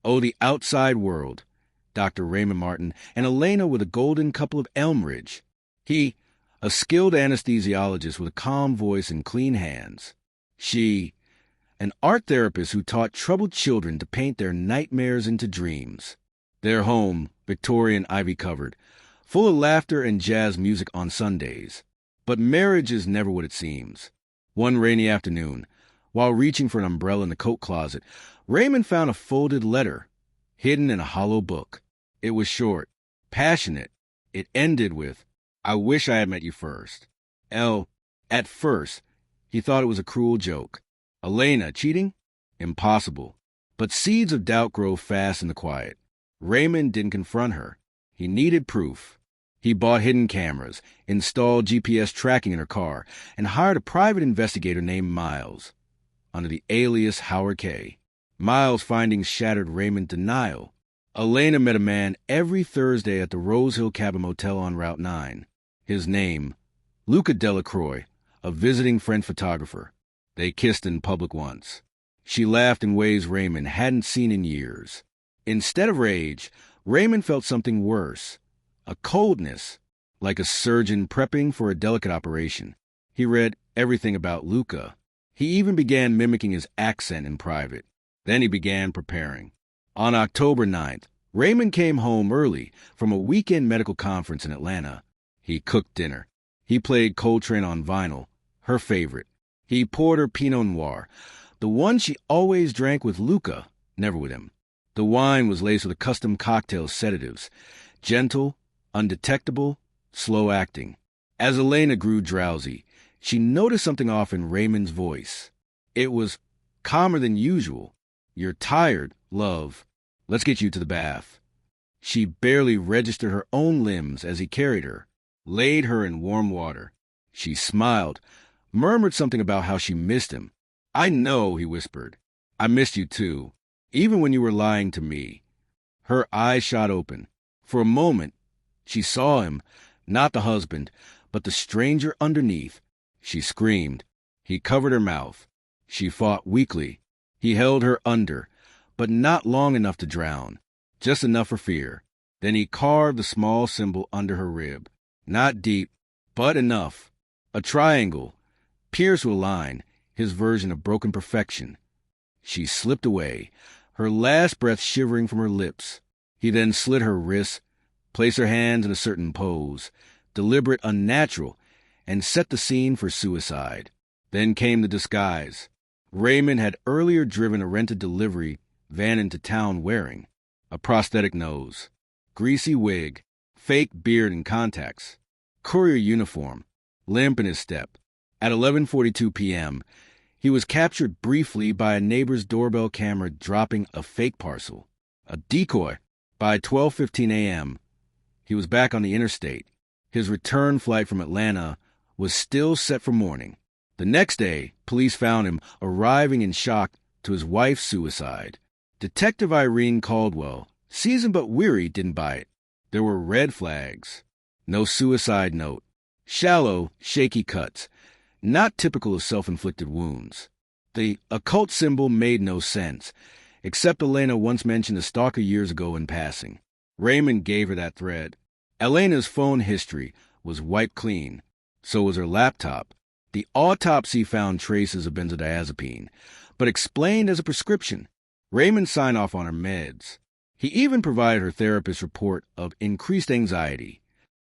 Oh, the outside world. Dr. Raymond Martin and Elena with a golden couple of Elmridge. He, a skilled anesthesiologist with a calm voice and clean hands. She, an art therapist who taught troubled children to paint their nightmares into dreams. Their home, Victorian ivy-covered, full of laughter and jazz music on Sundays. But marriage is never what it seems. One rainy afternoon, while reaching for an umbrella in the coat closet, Raymond found a folded letter, hidden in a hollow book. It was short, passionate. It ended with, "I wish I had met you first." At first, he thought it was a cruel joke. Elena cheating? Impossible. But seeds of doubt grow fast in the quiet. Raymond didn't confront her. He needed proof. He bought hidden cameras, installed GPS tracking in her car, and hired a private investigator named Miles, under the alias Howard K. Miles' findings shattered Raymond's denial. Elena met a man every Thursday at the Rose Hill Cabin Motel on Route 9. His name, Luca Delacroix, a visiting French photographer. They kissed in public once. She laughed in ways Raymond hadn't seen in years. Instead of rage, Raymond felt something worse, a coldness, like a surgeon prepping for a delicate operation. He read everything about Luca. He even began mimicking his accent in private. Then he began preparing. On October 9th, Raymond came home early from a weekend medical conference in Atlanta. He cooked dinner. He played Coltrane on vinyl, her favorite. He poured her Pinot Noir, the one she always drank with Luca, never with him. The wine was laced with a custom cocktail sedatives, gentle, undetectable, slow-acting. As Elena grew drowsy, she noticed something off in Raymond's voice. It was calmer than usual. "You're tired, love. Let's get you to the bath." She barely registered her own limbs as he carried her, laid her in warm water. She smiled, murmured something about how she missed him. "I know," he whispered. "I missed you too, even when you were lying to me." Her eyes shot open. For a moment, she saw him, not the husband, but the stranger underneath. She screamed. He covered her mouth. She fought weakly. He held her under, but not long enough to drown, just enough for fear. Then he carved the small symbol under her rib. Not deep, but enough. A triangle, pierced with a line, his version of broken perfection. She slipped away, her last breath shivering from her lips. He then slit her wrists, placed her hands in a certain pose, deliberate, unnatural, and set the scene for suicide. Then came the disguise. Raymond had earlier driven a rented delivery van into town wearing a prosthetic nose, greasy wig, fake beard and contacts, courier uniform, limp in his step. At 11:42 p.m., he was captured briefly by a neighbor's doorbell camera dropping a fake parcel, a decoy. By 12:15 a.m., he was back on the interstate. His return flight from Atlanta was still set for morning. The next day, police found him arriving in shock to his wife's suicide. Detective Irene Caldwell, seasoned but weary, didn't buy it. There were red flags. No suicide note. Shallow, shaky cuts. Not typical of self-inflicted wounds. The occult symbol made no sense, except Elena once mentioned a stalker years ago in passing. Raymond gave her that thread. Elena's phone history was wiped clean. So was her laptop. The autopsy found traces of benzodiazepine, but explained as a prescription. Raymond signed off on her meds. He even provided her therapist's report of increased anxiety.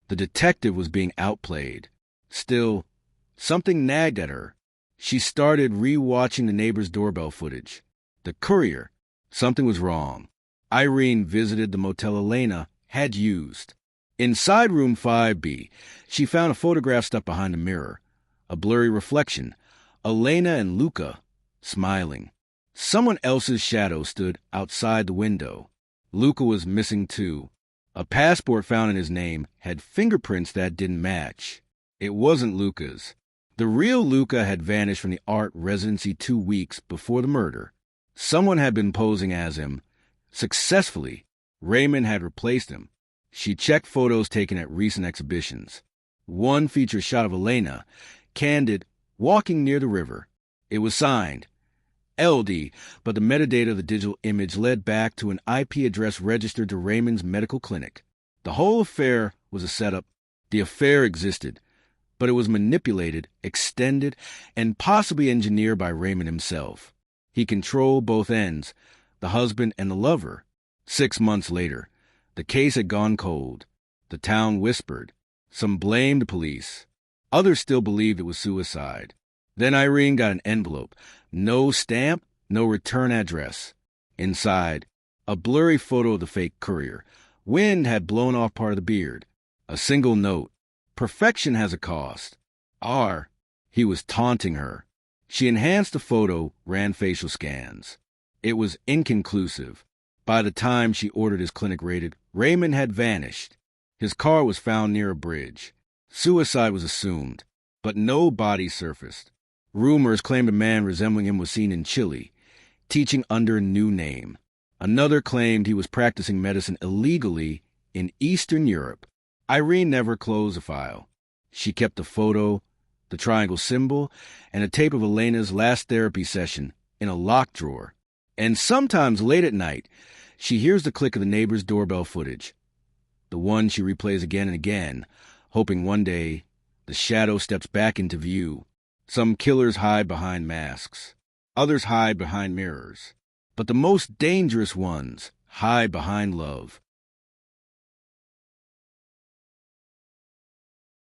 The detective was being outplayed. Still, something nagged at her. She started re-watching the neighbor's doorbell footage. The courier. Something was wrong. Irene visited the motel Elena had used. Inside room 5B, she found a photograph stuck behind a mirror. A blurry reflection. Elena and Luca, smiling. Someone else's shadow stood outside the window. Luca was missing too. A passport found in his name had fingerprints that didn't match. It wasn't Luca's. The real Luca had vanished from the art residency 2 weeks before the murder. Someone had been posing as him. Successfully, Raymond had replaced him. She checked photos taken at recent exhibitions. One featured a shot of Elena, candid, walking near the river. It was signed, LD, but the metadata of the digital image led back to an IP address registered to Raymond's medical clinic. The whole affair was a setup. The affair existed, but it was manipulated, extended, and possibly engineered by Raymond himself. He controlled both ends, the husband and the lover. 6 months later, the case had gone cold. The town whispered. Some blamed the police. Others still believed it was suicide. Then Irene got an envelope. No stamp, no return address. Inside, a blurry photo of the fake courier. Wind had blown off part of the beard. A single note. Perfection has a cost. He was taunting her. She enhanced the photo, ran facial scans. It was inconclusive. By the time she ordered his clinic raided, Raymond had vanished. His car was found near a bridge. Suicide was assumed, but no body surfaced. Rumors claimed a man resembling him was seen in Chile, teaching under a new name. Another claimed he was practicing medicine illegally in Eastern Europe. Irene never closed the file. She kept the photo, the triangle symbol, and a tape of Elena's last therapy session in a locked drawer. And sometimes late at night, she hears the click of the neighbor's doorbell footage. The one she replays again and again, hoping one day the shadow steps back into view. Some killers hide behind masks. Others hide behind mirrors. But the most dangerous ones hide behind love.